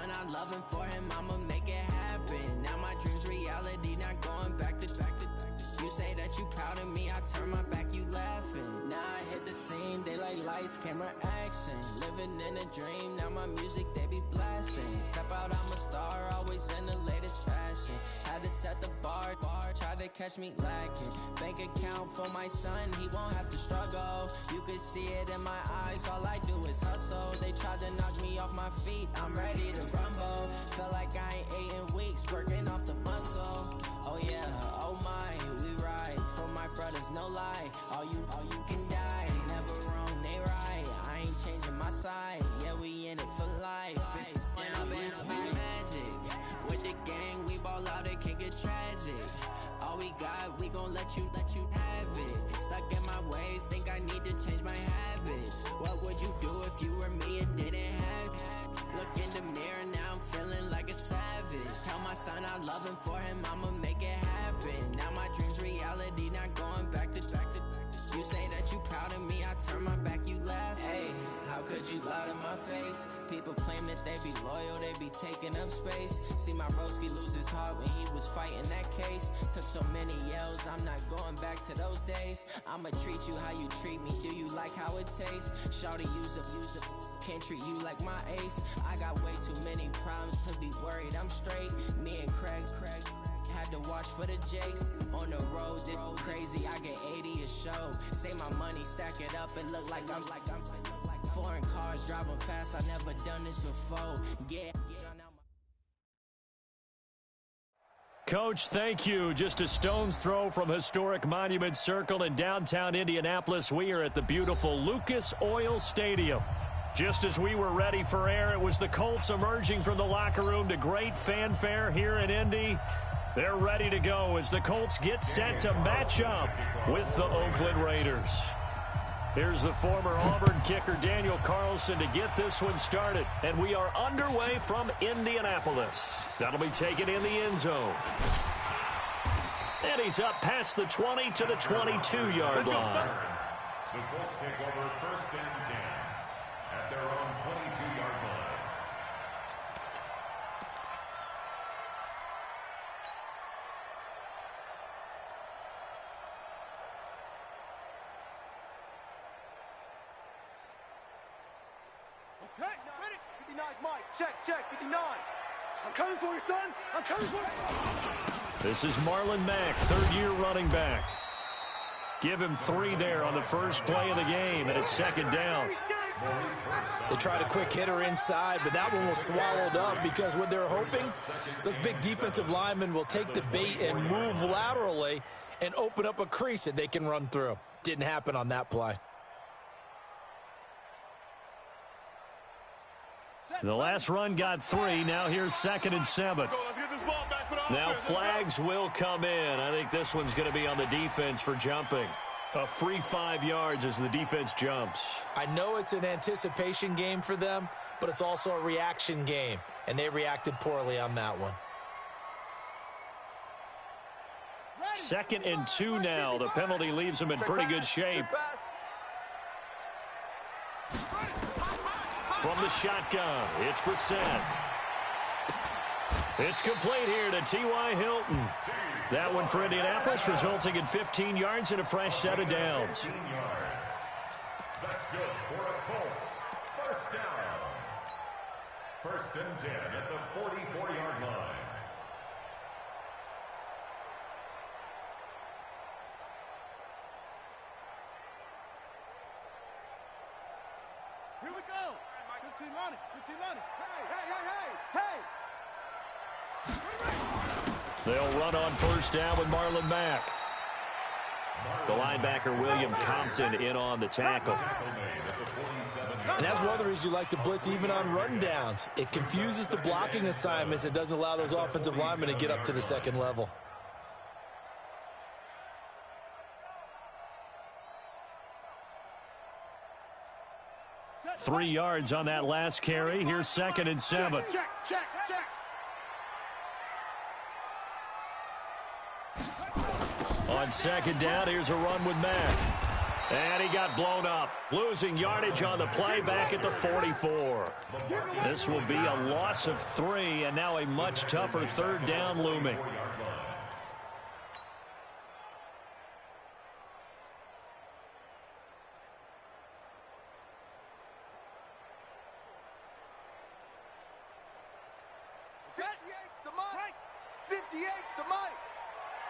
son, I love him, for him, I'ma make it happen. Now my dream's reality, not going back to. You say that you proud of me, I turn my back, you laughing. Now I hit the scene, they like lights, camera, action. Living in a dream, now my music, they be blasting. Step out, I'm a star, always in the latest fashion. Had to set the bar, try to catch me lacking. Bank account for my son, he won't have to struggle. You can see it in my eyes, all I do is hustle. They tried to knock me off my feet, I'm ready to rumble. Feel like I ain't ate in weeks, working off the muscle. Oh yeah, oh my, we ride for my brothers, no lie. All you can die, never wrong, they right. I ain't changing my side, yeah, we in it for life. And I've been magic with the gang, we ball out, it can get tragic. All we got, we gon' let you have it. Stuck in my ways, think I need to change my habits. What would you do if you were me and didn't have it? Look in the mirror, now I'm feeling like a savage. Tell my son I love him, for him, I'ma make it happen. Now my dream's reality, not going back to. You say that you proud of me, I turn my back, you laugh. Hey, how could you lie to my face? People claim that they be loyal, they be taking up space. See my broski lose his heart when he was fighting that case. Took so many yells, I'm not going back to those days. I'ma treat you how you treat me, do you like how it tastes? Shawty, use up, can't treat you like my ace. I got way too many problems to be worried, I'm straight. Me and Craig had to watch for the Jakes. On the road, this crazy, I get 80 a show. Say my money, stack it up, it look like I'm foreign cars driving fast, I never done this before. Yeah. Coach, thank you. Just a stone's throw from historic Monument Circle in downtown Indianapolis. We are at the beautiful Lucas Oil Stadium. Just as we were ready for air, it was the Colts emerging from the locker room to great fanfare here in Indy. They're ready to go as the Colts get set to match up with the Oakland Raiders. Here's the former Auburn kicker Daniel Carlson to get this one started. And we are underway from Indianapolis. That'll be taken in the end zone. And he's up past the 20 to the 22-yard line. The Colts take over 1st and 10 at their own 22-yard line. Okay, ready? 59's Mike. Check, 59. I'm coming for you, son. I'm coming for you. This is Marlon Mack, third-year running back. Give him 3 there on the first play of the game, and it's 2nd down. They tried a quick hitter inside, but that one was swallowed up because what they're hoping, those big defensive linemen will take the bait and move laterally and open up a crease that they can run through. Didn't happen on that play. The last run got 3. Now here's 2nd and 7. Now flags will come in. I think this one's going to be on the defense for jumping. A free 5 yards as the defense jumps. I know it's an anticipation game for them, but it's also a reaction game, and they reacted poorly on that one. 2nd and 2 now. The penalty leaves them in pretty good shape. From the shotgun, it's Brissett. It's complete here to T.Y. Hilton. That one for Indianapolis, resulting in 15 yards and a fresh set of downs. 15 yards. That's good for a Colts. 1st down. 1st and 10 at the 44-yard line. Here we go. 15 on it. Hey. They'll run on 1st down with Marlon Mack. The linebacker, William Compton, in on the tackle. And that's one of the reasons you like to blitz even on run downs. It confuses the blocking assignments. It doesn't allow those offensive linemen to get up to the 2nd level. Three yards on that last carry. Here's 2nd and 7. Check. On 2nd down, here's a run with Mack. And he got blown up, losing yardage on the play back at the 44. This will be a loss of 3, and now a much tougher third down looming.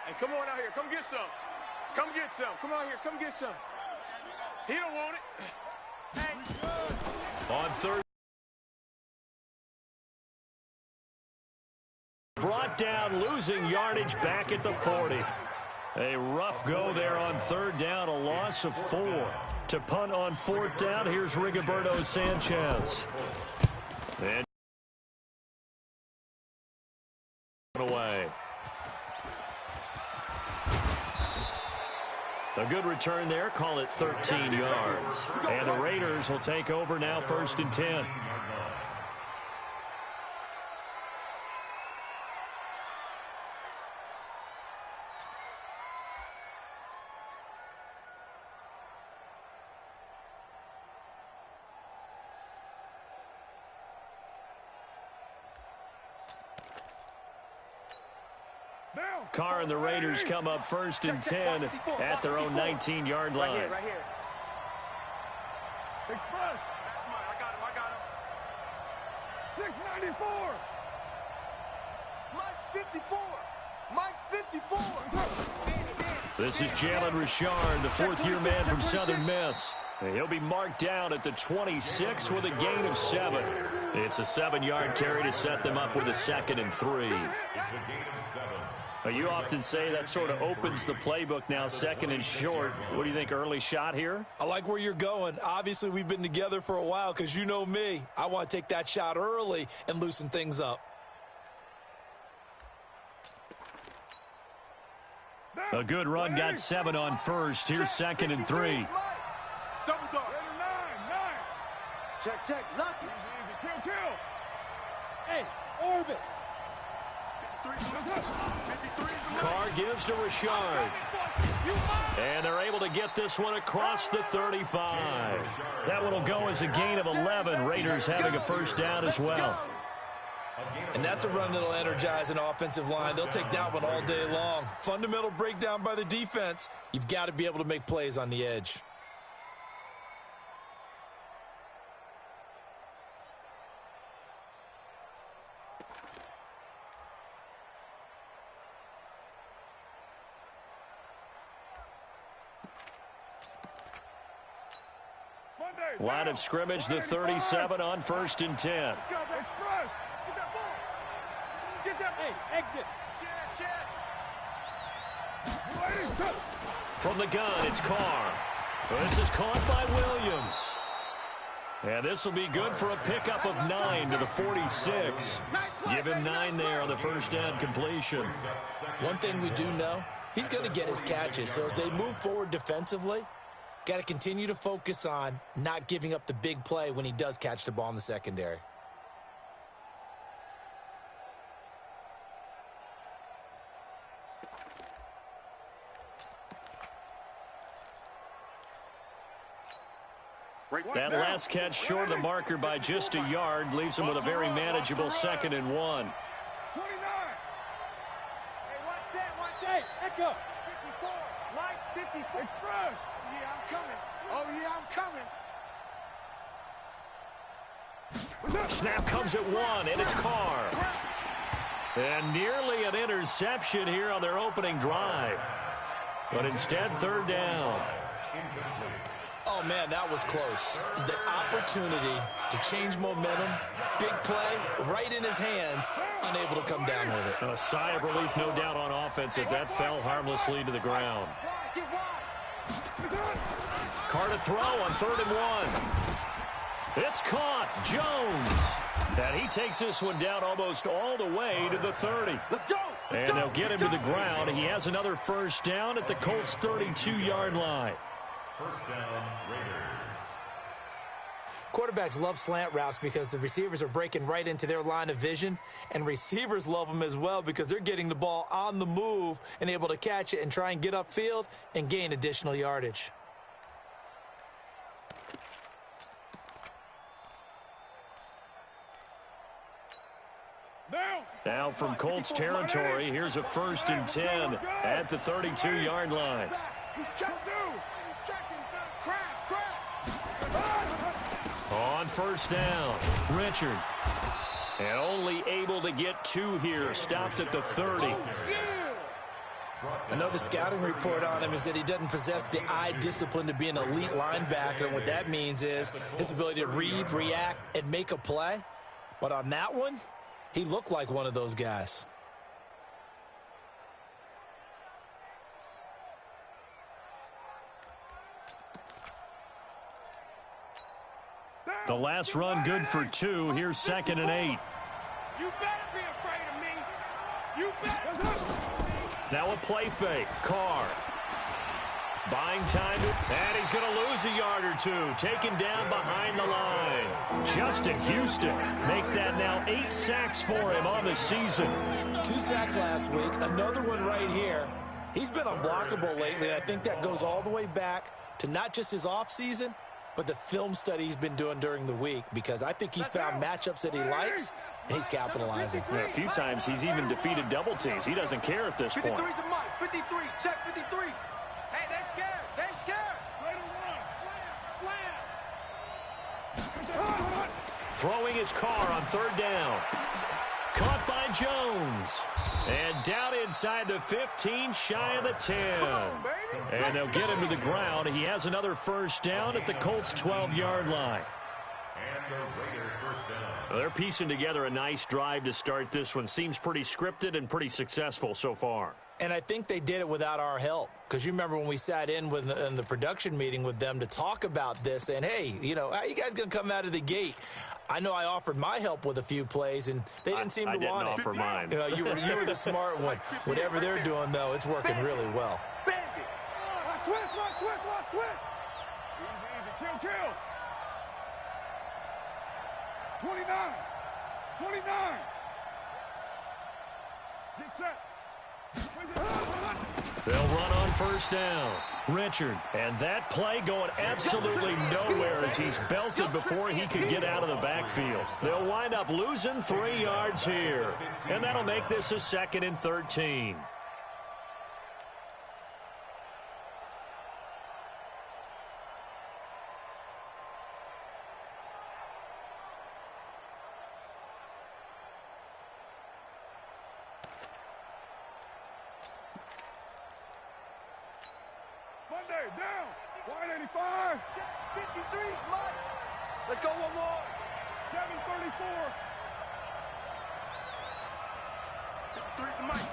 Hey, come on out here. Come get some. Come get some. Come on here. Come get some. He don't want it. Hey. On third. Brought down, losing yardage back at the 40. A rough go there on third down, a loss of 4. To punt on fourth down, here's Rigoberto Sanchez. And away. A good return there, call it 13 yards. And the Raiders will take over now, 1st and 10. Carr and the Raiders come up 1st and 10 at their own 19-yard line. Right here, right here. Express. I got him. 694. Mike's 54. Mike's 54. This is Jalen Richard, the fourth-year man from Southern Miss. He'll be marked down at the 26 with a gain of 7. It's a 7-yard carry to set them up with a 2nd and 3. It's a gain of 7. You often say that sort of opens the playbook now, 2nd and short. What do you think, early shot here? I like where you're going. Obviously, we've been together for a while because you know me. I want to take that shot early and loosen things up. A good run, got 7 on first. Here's 2nd and 3. Double dog. 9. Check. Lock it. Kill. Hey, orbit. Carr gives to Richard. And they're able to get this one across the 35. That one will go as a gain of 11. Raiders having a first down as well. And that's a run that'll energize an offensive line. They'll take that one all day long. Fundamental breakdown by the defense. You've got to be able to make plays on the edge. Line of scrimmage, the 37 on 1st and 10. Express. Get that ball. Get that. Hey, exit. Check. From the gun, it's Carr. This is caught by Williams. And this will be good for a pickup of 9 to the 46. Give him 9 there on the first down completion. One thing we do know, he's going to get his catches. So as they move forward defensively, got to continue to focus on not giving up the big play when he does catch the ball in the secondary. That last catch short of the marker by just a yard leaves him with a very manageable 2nd and 1. 29. Hey, one set. Echo. 54. Mike, 54. Express. Yeah, I'm coming. Oh, yeah, I'm coming. Snap comes at 1, and it's Carr. And nearly an interception here on their opening drive. But instead, 3rd down. Oh, man, that was close. The opportunity to change momentum, big play, right in his hands, unable to come down with it. A sigh of relief, no doubt, on offense if that fell harmlessly to the ground. Carr to throw on 3rd and 1. It's caught. Jones. And he takes this one down almost all the way to the 30. Let's go. And they'll get him to the ground. He has another first down at the Colts' 32-yard line. First down, Raiders. Quarterbacks love slant routes because the receivers are breaking right into their line of vision, and receivers love them as well because they're getting the ball on the move and able to catch it and try and get upfield and gain additional yardage. Now from Colts territory, here's a 1st and 10 at the 32-yard line. On 1st down, Richard. And only able to get 2 here, stopped at the 30. Another scouting report on him is that he doesn't possess the eye discipline to be an elite linebacker. And what that means is his ability to read, react, and make a play. But on that one, he looked like one of those guys. The last run good for 2. Here's 2nd and 8. You better be afraid of me. You better. Now a play fake. Carr. Buying time. And he's going to lose a yard or 2. Taken down behind the line. Justin Houston. Make that now 8 sacks for him on the season. 2 sacks last week. Another one right here. He's been unblockable lately, and I think that goes all the way back to not just his offseason, but the film study he's been doing during the week, because I think he's found matchups that he likes, and he's capitalizing. Yeah, a few times he's even defeated double teams. He doesn't care at this point. 53's the mic. 53. Check 53. Hey, they're scared. They're scared. Ready to run. Slam. Throwing his Carr on 3rd down. Caught by Jones. And down inside the 15, shy of the 10. And they'll get him to the ground. He has another 1st down at the Colts' 12-yard line. And the Raiders first down. Well, they're piecing together a nice drive to start this one. Seems pretty scripted and pretty successful so far. And I think they did it without our help, because you remember when we sat in the production meeting with them to talk about this, and hey, you know, how you guys going to come out of the gate? I know I offered my help with a few plays, and they didn't seem to want it. I didn't offer mine. You know, you were the smart one. Whatever they're doing, though, it's working really well. Bandit. Watch twist, watch twist, watch twist. Easy, easy. Kill. 29. 29. Get set. They'll run on 1st down. Richard. And that play going absolutely nowhere as he's belted before he could get out of the backfield. They'll wind up losing 3 yards here. And that'll make this a 2nd and 13. Monday, down. 185. 53's Mike. Let's go one more. 734. 53's the Mike.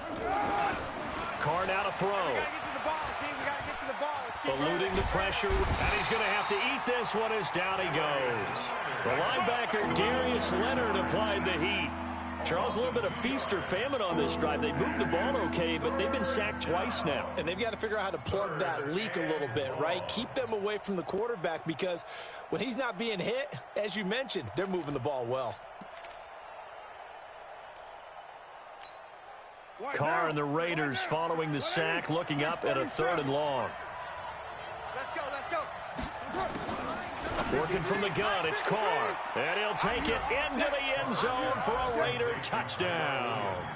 Carr now to throw. We got to get to the ball, team. We got to get to the ball. Let's keep Eluding the pressure. And he's going to have to eat this one as down he goes. The linebacker, Darius Leonard, applied the heat. Charles, a little bit of feast or famine on this drive. They moved the ball okay, but they've been sacked twice now. And they've got to figure out how to plug that leak a little bit, right? Keep them away from the quarterback, because when he's not being hit, as you mentioned, they're moving the ball well. Carr and the Raiders following the sack, looking up at a 3rd and long. Let's go, let's go. Working from the gun, it's Carr. And he'll take it into the end zone for a Raider touchdown.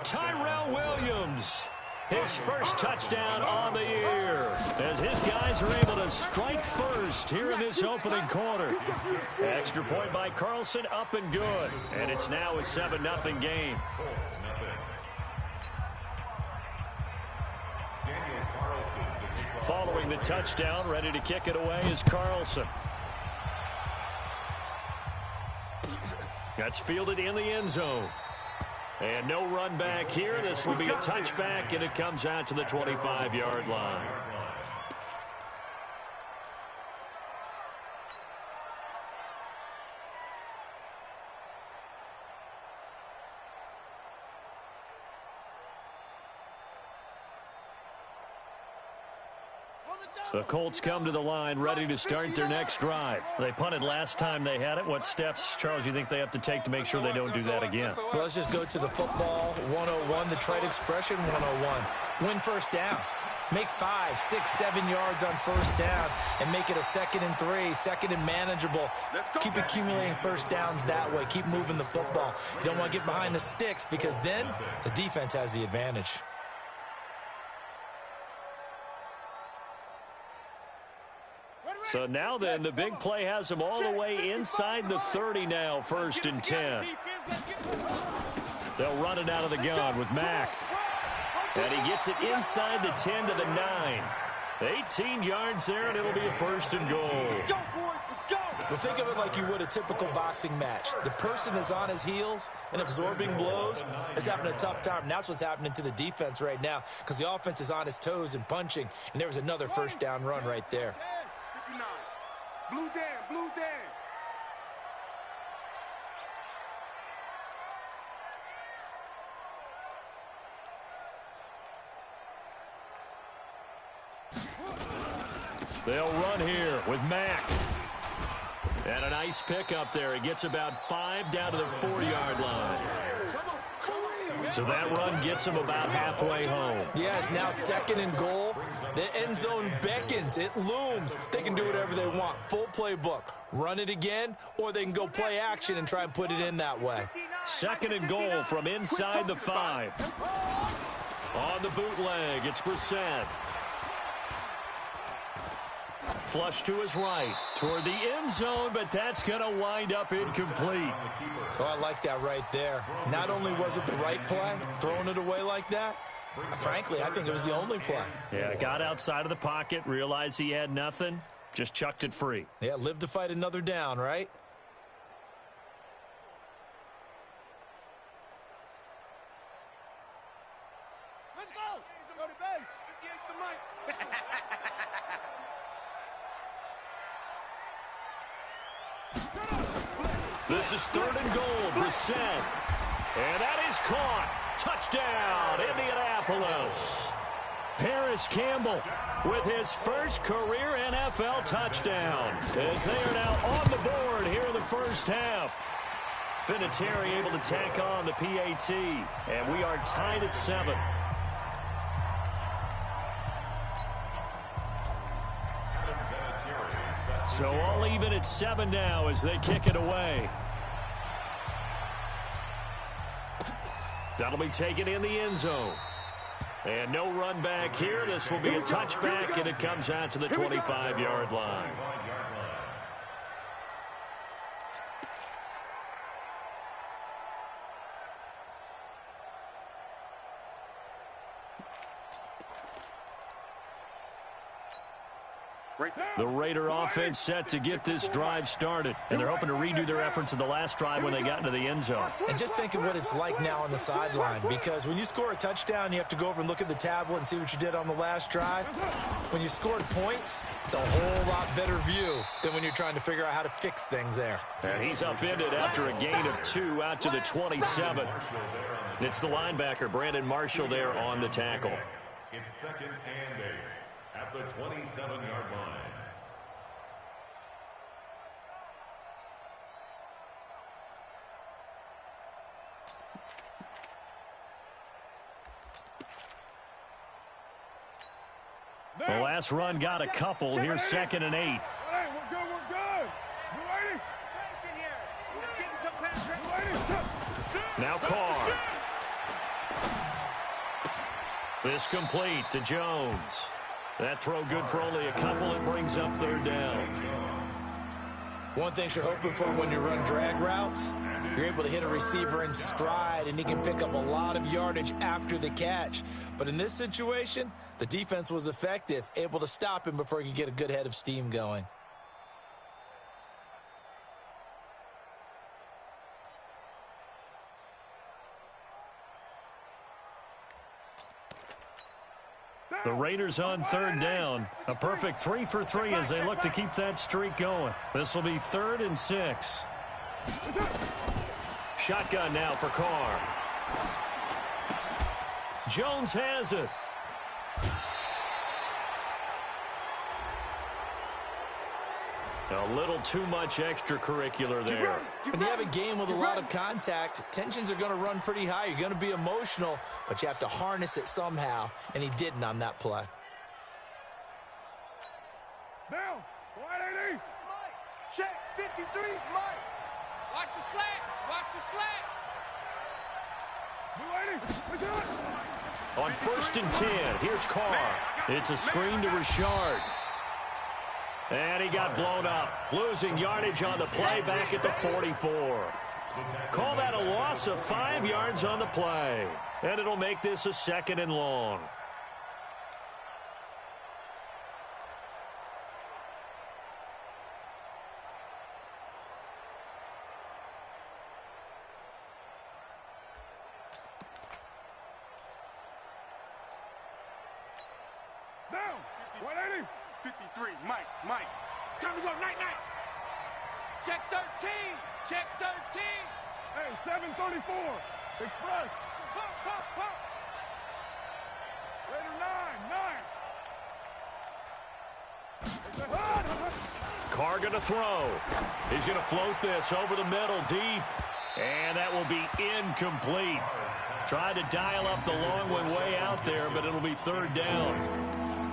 Tyrell Williams, his 1st touchdown on the year, as his guys are able to strike first here in this opening quarter. Extra point by Carlson, up and good. And it's now a 7-0 game. Following the touchdown, ready to kick it away is Carlson. That's fielded in the end zone. And no run back here. This will be a touchback, and it comes out to the 25-yard line. The Colts come to the line ready to start their next drive. They punted last time they had it. What steps, Charles, you think they have to take to make sure they don't do that again? Well, let's just go to the football 101, the trade expression 101. Win 1st down. Make 5, 6, 7 yards on first down and make it a 2nd and 3, 2nd and manageable. Keep accumulating first downs that way. Keep moving the football. You don't want to get behind the sticks because then the defense has the advantage. So now then, the big play has them all the way inside the 30 now, 1st and 10. They'll run it out of the gun with Mack. And he gets it inside the 10 to the 9. 18 yards there, and it'll be a 1st and goal. Let's go, boys. Let's go. Well, think of it like you would a typical boxing match. The person that's on his heels and absorbing blows is having a tough time. And that's what's happening to the defense right now because the offense is on his toes and punching. And there was another first down run right there. 59. Blue Dan, blue Dan. They'll run here with Mack. And a nice pick up there. He gets about 5 down to the 4-yard line. So that run gets him about halfway home. Yeah, it's now 2nd and goal. The end zone beckons. It looms. They can do whatever they want. Full playbook. Run it again, or they can go play action and try and put it in that way. 2nd and goal from inside the 5. On the bootleg, it's Brissett. Flush to his right, toward the end zone, but that's going to wind up incomplete. Oh, I like that right there. Not only was it the right play, throwing it away like that, frankly, I think it was the only play. Yeah, got outside of the pocket, realized he had nothing, just chucked it free. Yeah, live to fight another down, right? Let's go. Go to base. 58's the mic. This is 3rd and goal, Brissett. And that is caught. Touchdown, Indianapolis. Paris Campbell with his first career NFL touchdown as they are now on the board here in the first half. Vinatieri able to tack on the PAT, and we are tied at 7. So all even at 7 now as they kick it away. That'll be taken in the end zone. And no run back here. This will be a touchback, and it comes out to the 25-yard line. The Raider offense set to get this drive started, and they're hoping to redo their efforts in the last drive when they got into the end zone. And just think of what it's like now on the sideline, because when you score a touchdown, you have to go over and look at the tablet and see what you did on the last drive. When you scored points, it's a whole lot better view than when you're trying to figure out how to fix things there. And he's upended after a gain of 2 out to the 27. It's the linebacker, Brandon Marshall, there on the tackle. It's 2nd and 8 at the 27-yard line. The last run got a couple. Here's 2nd and 8. Hey, we're good, we're good. You ready? Let's get some pass. Now Carr. This complete to Jones. That throw good for only a couple. It brings up 3rd down. One thing you're hoping for when you run drag routes, you're able to hit a receiver in stride, and he can pick up a lot of yardage after the catch. But in this situation, the defense was effective, able to stop him before he could get a good head of steam going. The Raiders on 3rd down. A perfect 3 for 3 as they look to keep that streak going. This will be 3rd and 6. Shotgun now for Carr. Jones has it. A little too much extracurricular there. When you have a game with a lot of contact, tensions are going to run pretty high. You're going to be emotional, but you have to harness it somehow, and he didn't on that play. Down. 180. Check. 53's Mike. Watch the slats. Watch the slats. 280. On 1st and 10, here's Carr. It's a screen to Richard. And he got blown up, losing yardage on the play back at the 44. Call that a loss of 5 yards on the play. And it'll make this a 2nd and long. Down. 180. 53. Mike. Time to go. Night. Check 13. Check 13. Hey, 734. Express. Pop. Raider 9. Carr going to throw. He's going to float this over the middle deep. And that will be incomplete. Tried to dial up the long one way out there, but it'll be 3rd down.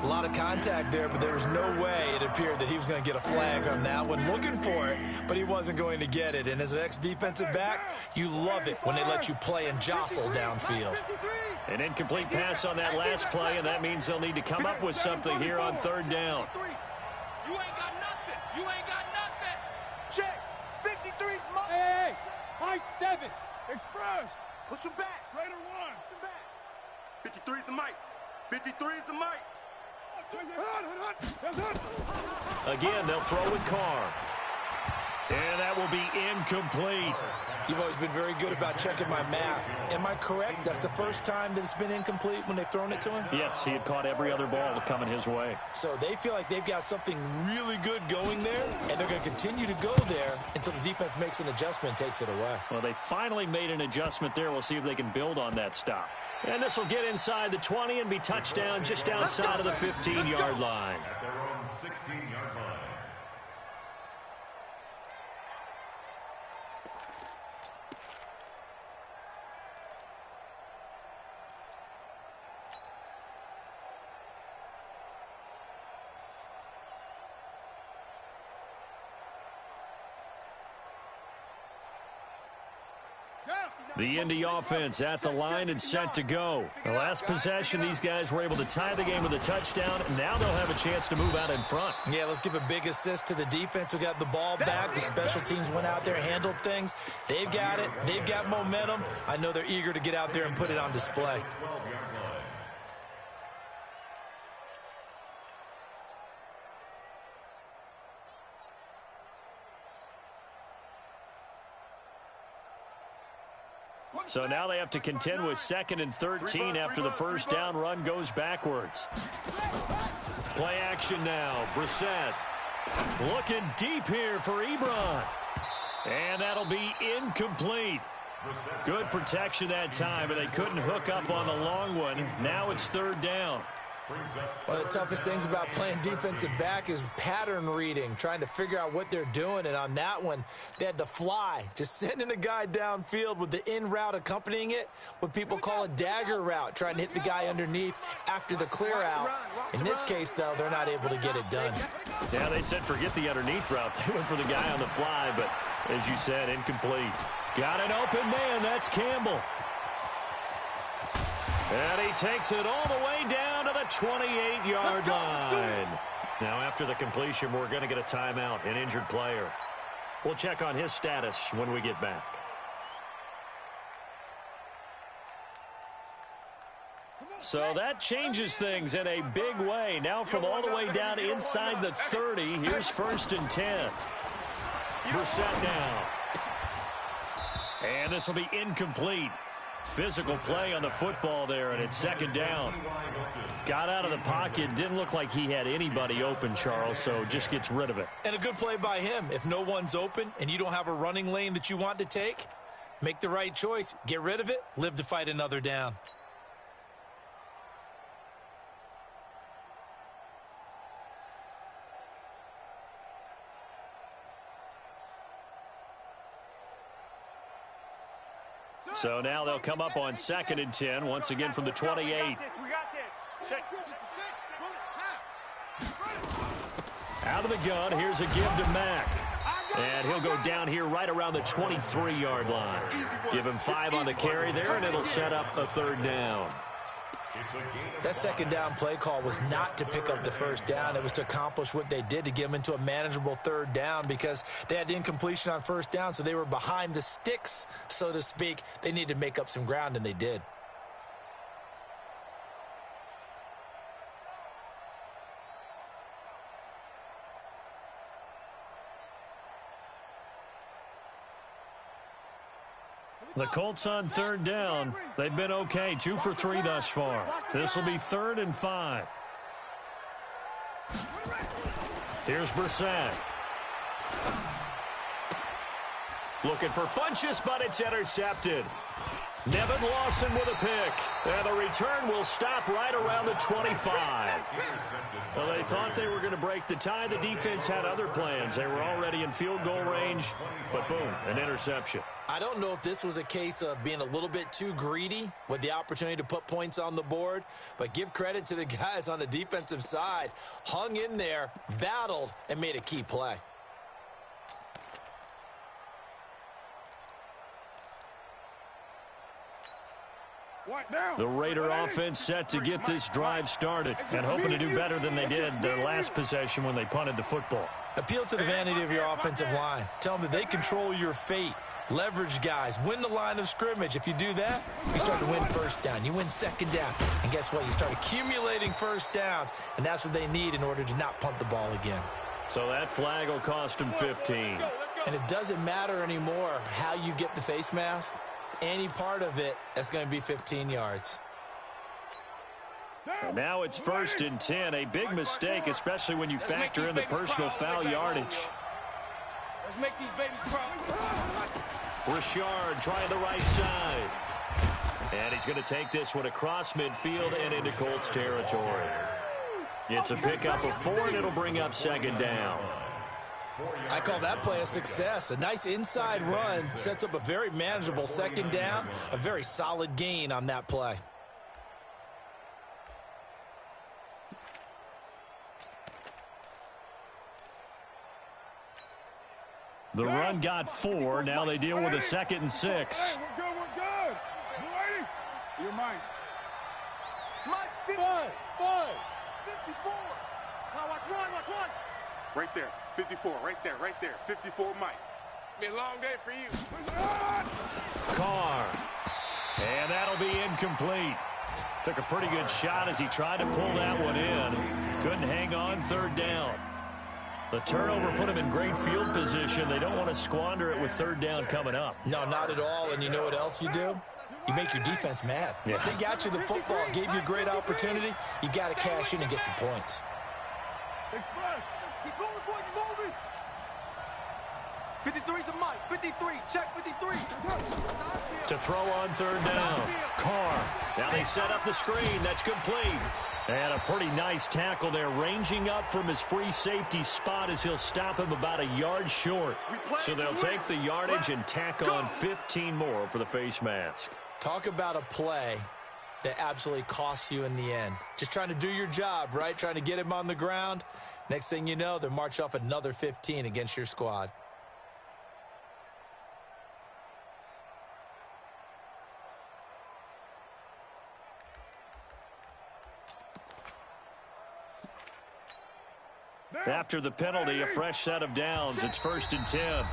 A lot of contact there, but there was no way it appeared that he was going to get a flag on that one. Looking for it, but he wasn't going to get it. And as an ex-defensive back, you love it when they let you play and jostle downfield. An incomplete pass on that last play, and that means they'll need to come up with something here on 3rd down. You ain't got nothing. Check. 53's Mike. Hey. High 7. Express. Push him back. Raider 1. Push him back. 53's the Mike. 53's the Mike. Again, they'll throw with Carr. And that will be incomplete. You've always been very good about checking my math. Am I correct? That's the first time that it's been incomplete when they've thrown it to him? Yes, he had caught every other ball coming his way. So they feel like they've got something really good going there, and they're going to continue to go there until the defense makes an adjustment and takes it away. Well, they finally made an adjustment there. We'll see if they can build on that stop. And this will get inside the 20 and be touchdown just outside of the 15-yard line. At their own 16-yard line. The Indy offense at the line and set to go. The last possession, these guys were able to tie the game with a touchdown, and now they'll have a chance to move out in front. Yeah, let's give a big assist to the defense who got the ball back. The special teams went out there, handled things. They've got it. They've got momentum. I know they're eager to get out there and put it on display. 12-yard line. So now they have to contend with 2nd and 13 after the first down run goes backwards. Play action now. Brissett looking deep here for Ebron. And that'll be incomplete. Good protection that time, but they couldn't hook up on the long one. Now it's 3rd down. One of the toughest things about playing defensive back is pattern reading, trying to figure out what they're doing. And on that one, they had the fly, just sending a guy downfield with the in route accompanying it, what people call a dagger route, trying to hit the guy underneath after the clear out. In this case, though, they're not able to get it done. Yeah, they said forget the underneath route. They went for the guy on the fly, but as you said, incomplete. Got an open man. That's Campbell. And he takes it all the way down to the 28-yard line. Now, after the completion, we're going to get a timeout, an injured player. We'll check on his status when we get back. So that changes things in a big way. Now from all the way down inside the 30, here's 1st and 10. Brissett now. And this will be incomplete. Physical play on the football there, and it's 2nd down. Got out of the pocket. Didn't look like he had anybody open, Charles, so just gets rid of it. And a good play by him. If no one's open and you don't have a running lane that you want to take, make the right choice. Get rid of it. Live to fight another down. So now they'll come up on 2nd and 10, once again from the 28. We got this. Check. Out of the gun, here's a give to Mack. And he'll go down here right around the 23-yard line. Give him 5 on the carry there, and it'll set up a 3rd down. That 2nd down play call was not to pick up the 1st down. It was to accomplish what they did, to get them into a manageable 3rd down, because they had incompletion on 1st down, so they were behind the sticks, so to speak. They needed to make up some ground, and they did. The Colts on 3rd down. They've been okay, 2 for 3 thus far. This will be 3rd and 5. Here's Brissett. Looking for Funchess, but it's intercepted. Nevin Lawson with a pick. And the return will stop right around the 25. Well, they thought they were going to break the tie. The defense had other plans. They were already in field goal range, but boom, an interception. I don't know if this was a case of being a little bit too greedy with the opportunity to put points on the board, but give credit to the guys on the defensive side. Hung in there, battled, and made a key play. The Raider offense set to get this drive started and hoping to do better than they did their last possession when they punted the football. Appeal to the vanity of your offensive line. Tell them that they control your fate. Leverage guys. Win the line of scrimmage. If you do that, you start to win 1st down. You win 2nd down. And guess what? You start accumulating 1st downs, and that's what they need in order to not punt the ball again. So that flag will cost them 15. And it doesn't matter anymore how you get the face mask. Any part of it, that's going to be 15 yards. And now it's 1st and 10. A big mistake, especially when you factor in the personal foul yardage. Let's make these babies cry. Richard trying the right side. And he's going to take this one across midfield and into Colts territory. It's a pickup of 4, and it'll bring up 2nd down. I call that play a success. A nice inside run sets up a very manageable 2nd down. A very solid gain on that play. The run got 4. Now they deal with a 2nd and 6. Hey, we're good. You ready? You're mine. Mike's 54. Now watch one. Right there. 54. Right there. 54, Mike. It's been a long day for you. Carr. And that'll be incomplete. Took a pretty good shot as he tried to pull that one in. Couldn't hang on 3rd down. The turnover put him in great field position. They don't want to squander it with 3rd down coming up. No, not at all. And you know what else you do? You make your defense mad. Yeah. They got you the football, gave you a great opportunity. You got to cash in and get some points. He's moving, boys. He's moving. 53's the Mike. 53. Check 53. To throw on 3rd down. Carr. Now they set up the screen. That's complete. And a pretty nice tackle there, ranging up from his free safety spot as he'll stop him about a yard short. So they'll take the yardage and tack on 15 more for the face mask. Talk about a play that absolutely costs you in the end. Just trying to do your job, right? Trying to get him on the ground. Next thing you know, they'll march off another 15 against your squad. After the penalty, a fresh set of downs. It's 1st and 10.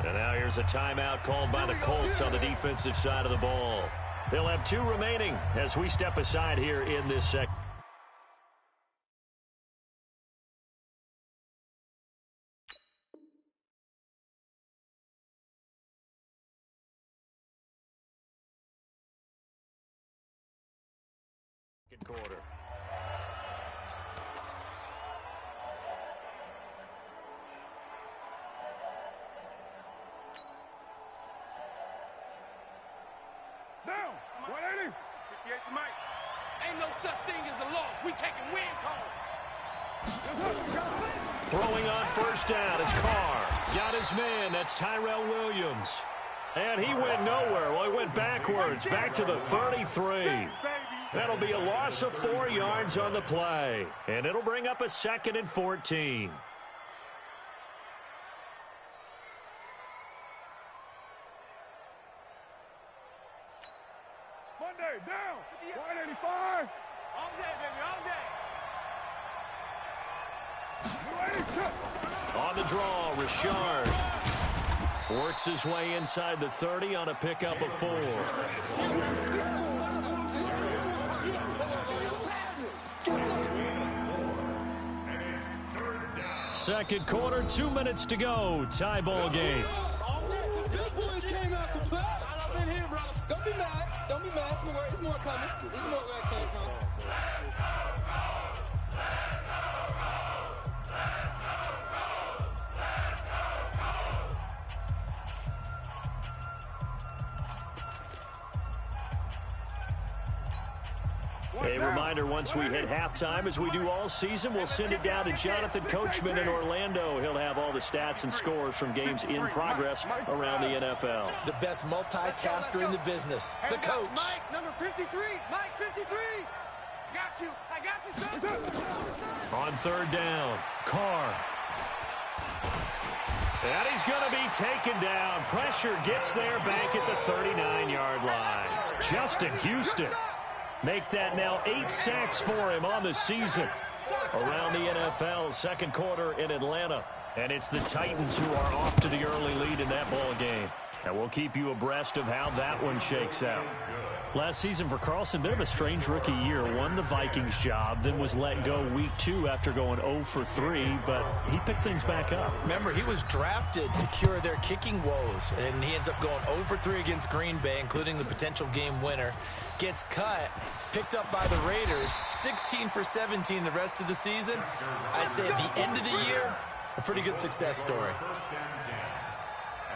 And now here's a timeout called by the Colts on the defensive side of the ball. They'll have 2 remaining as we step aside here in this second quarter. Down. 180. 58 for Mike. Ain't no such thing as a loss. We taking wins home. Throwing on 1st down is Carr. Got his man. That's Tyrell Williams. And he went nowhere. Well, he went backwards, back to the 33. That'll be a loss of 4 yards on the play, and it'll bring up a 2nd and 14. Monday, down. 185. All day, baby, all day. On the draw, Richard works his way inside the 30 on a pickup of 4. Second quarter, 2 minutes to go. Tie ball game. These boys came out to play. I've been here, brother. Don't be mad. Don't be mad. It's more coming. It's more where it came from. A reminder, once we hit halftime, as we do all season, we'll send it down to Jonathan Coachman in Orlando. He'll have all the stats and scores from games in progress around the NFL. The best multitasker in the business, the coach. Mike, number 53. Mike, 53. Got you. I got you, son. On third down, Carr. And he's going to be taken down. Pressure gets there back at the 39-yard line. Justin Houston. Make that now 8 sacks for him on the season. Around the NFL, second quarter in Atlanta. And it's the Titans who are off to the early lead in that ball game. And we'll keep you abreast of how that one shakes out. Last season for Carlson, bit of a strange rookie year. Won the Vikings job, then was let go week 2 after going 0 for 3, but he picked things back up. Remember, he was drafted to cure their kicking woes, and he ends up going 0 for 3 against Green Bay, including the potential game winner. Gets cut, picked up by the Raiders, 16 for 17 the rest of the season. I'd say at the end of the year, a pretty good success story. First and 10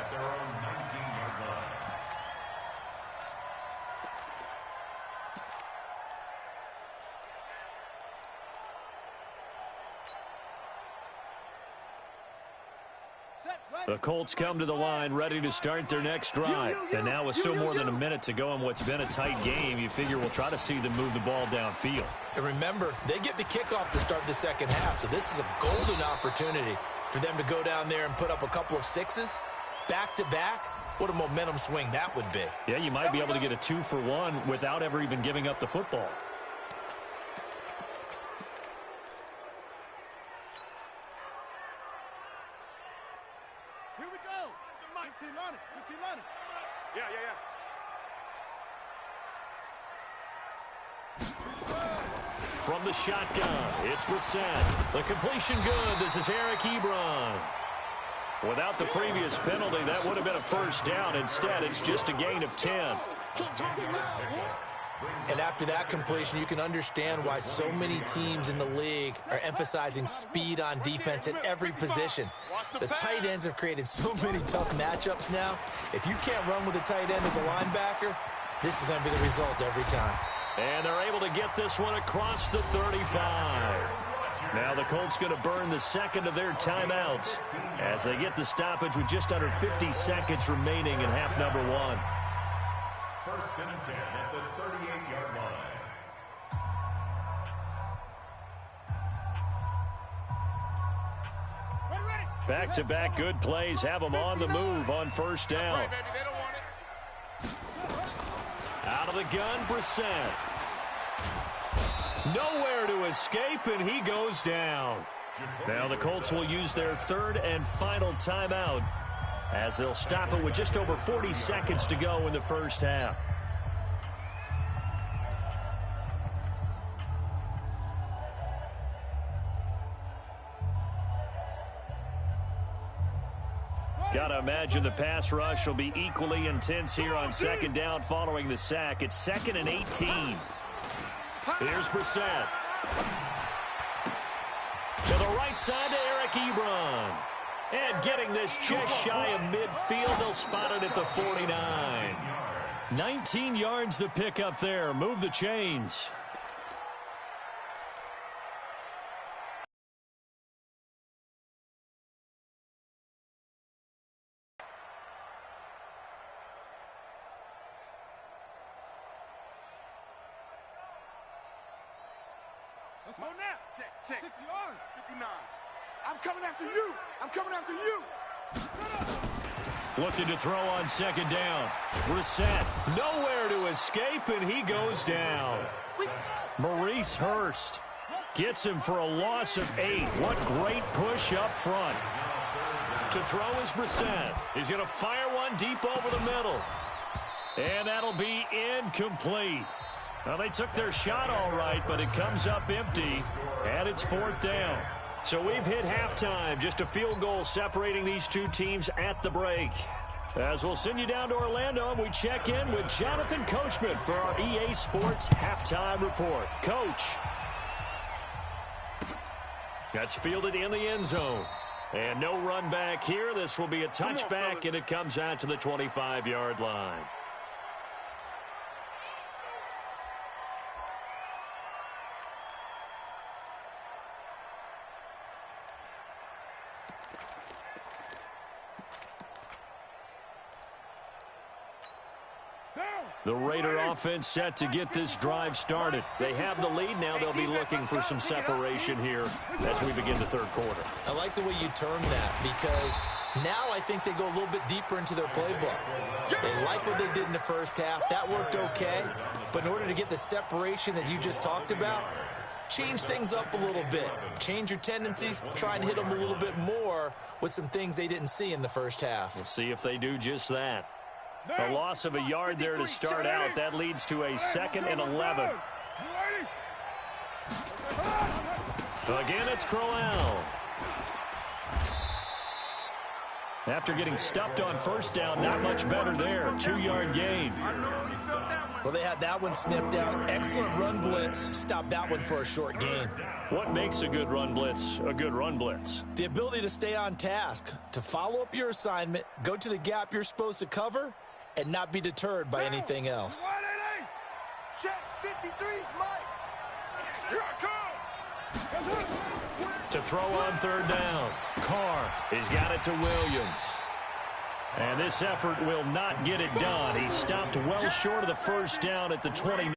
at their own 19-yard line. The Colts come to the line ready to start their next drive. And now with still more than a minute to go in what's been a tight game, you figure we'll try to see them move the ball downfield. And remember, they get the kickoff to start the second half, so this is a golden opportunity for them to go down there and put up a couple of sixes back-to-back. What a momentum swing that would be. Yeah, you might be able to get a 2-for-1 without ever even giving up the football. Here we go. 15 on it. 15 on it. Yeah. From the shotgun, it's Brissett. The completion good. This is Eric Ebron. Without the previous penalty, that would have been a first down. Instead, it's just a gain of 10. And after that completion, you can understand why so many teams in the league are emphasizing speed on defense at every position. The tight ends have created so many tough matchups now. If you can't run with a tight end as a linebacker, this is going to be the result every time. And they're able to get this one across the 35. Now the Colts going to burn the second of their timeouts as they get the stoppage with just under 50 seconds remaining in half number 1. First and 10 at the 38-yard line. Back-to-back good plays have them on the move on first down. Right, baby. They don't want it. Out of the gun, Brissett. Nowhere to escape, and he goes down. Now the Colts will use their third and final timeout as they'll stop it with just over 40 seconds to go in the first half. Gotta imagine the pass rush will be equally intense here on second down following the sack. It's 2nd and 18. Here's Brissett. To the right side to Eric Ebron. And getting this just shy of midfield, they'll spot it at the 49. 19 yards to pick up there. Move the chains. Let's go now. Check. 60 yards. 59. I'm coming after you. I'm coming after you. Looking to throw on second down. Brissett nowhere to escape, and he goes down. Maurice Hurst gets him for a loss of 8. What great push up front. To throw is Brissett. He's going to fire one deep over the middle. And that'll be incomplete. Well, they took their shot all right, but it comes up empty, and it's 4th down. So we've hit halftime, just a field goal separating these two teams at the break. As we'll send you down to Orlando, and we check in with Jonathan Coachman for our EA Sports Halftime Report. Coach. That's fielded in the end zone. And no run back here. This will be a touchback, and it comes out to the 25-yard line. The Raider offense set to get this drive started. They have the lead. Now they'll be looking for some separation here as we begin the third quarter. I like the way you term that, because now I think they go a little bit deeper into their playbook. They like what they did in the first half. That worked okay. But in order to get the separation that you just talked about, change things up a little bit. Change your tendencies. Try and hit them a little bit more with some things they didn't see in the first half. We'll see if they do just that. A loss of a yard there to start out. That leads to a 2nd and 11. Again, it's Crowell. After getting stuffed on first down, not much better there. 2-yard gain. Well, they had that one sniffed out. Excellent run blitz. Stopped that one for a short gain. What makes a good run blitz a good run blitz? The ability to stay on task, to follow up your assignment, go to the gap you're supposed to cover, and not be deterred by anything else. Check 53's Mike. Here I come. To throw on third down. Carr has got it to Williams. And this effort will not get it done. He stopped well short of the first down at the 20.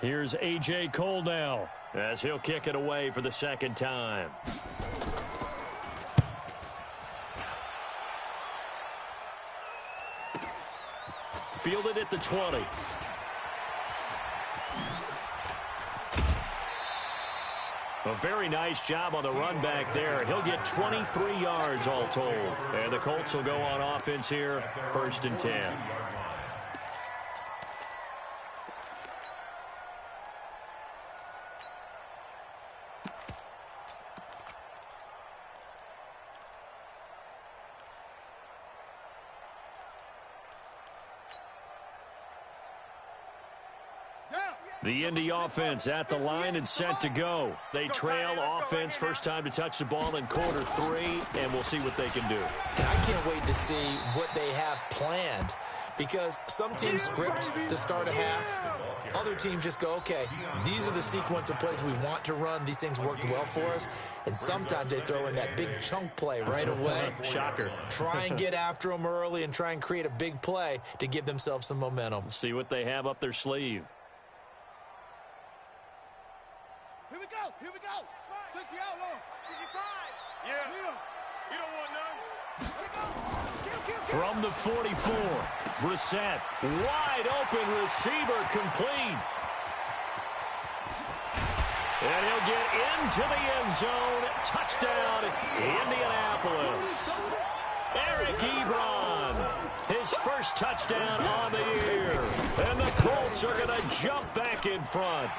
Here's A.J. Cole now as he'll kick it away for the second time. Fielded at the 20. A very nice job on the run back there. He'll get 23 yards all told. And the Colts will go on offense here, 1st and 10. The Indy offense at the line and set to go. They trail offense, first time to touch the ball in quarter 3, and we'll see what they can do. And I can't wait to see what they have planned, because some teams script to start a half. Other teams just go, okay, these are the sequence of plays we want to run. These things worked well for us. And sometimes they throw in that big chunk play right away. Shocker. Try and get after them early and try and create a big play to give themselves some momentum. See what they have up their sleeve. Here we go. 60 out long. 65. Yeah. You don't want none. From the 44, Brissett, wide open receiver complete. And he'll get into the end zone. Touchdown, Indianapolis. Eric Ebron, his first touchdown on the year. And the Colts are going to jump back in front.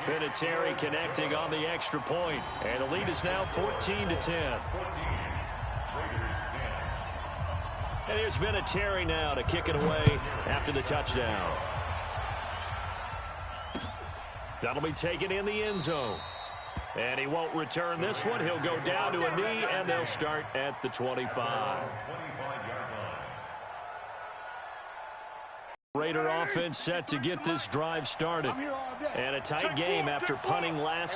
Vinatieri connecting on the extra point, and the lead is now 14-10. And here's Vinatieri now to kick it away after the touchdown. That'll be taken in the end zone. And he won't return this one. He'll go down to a knee, and they'll start at the 25. Raider offense set to get this drive started. And a tight game after punting last.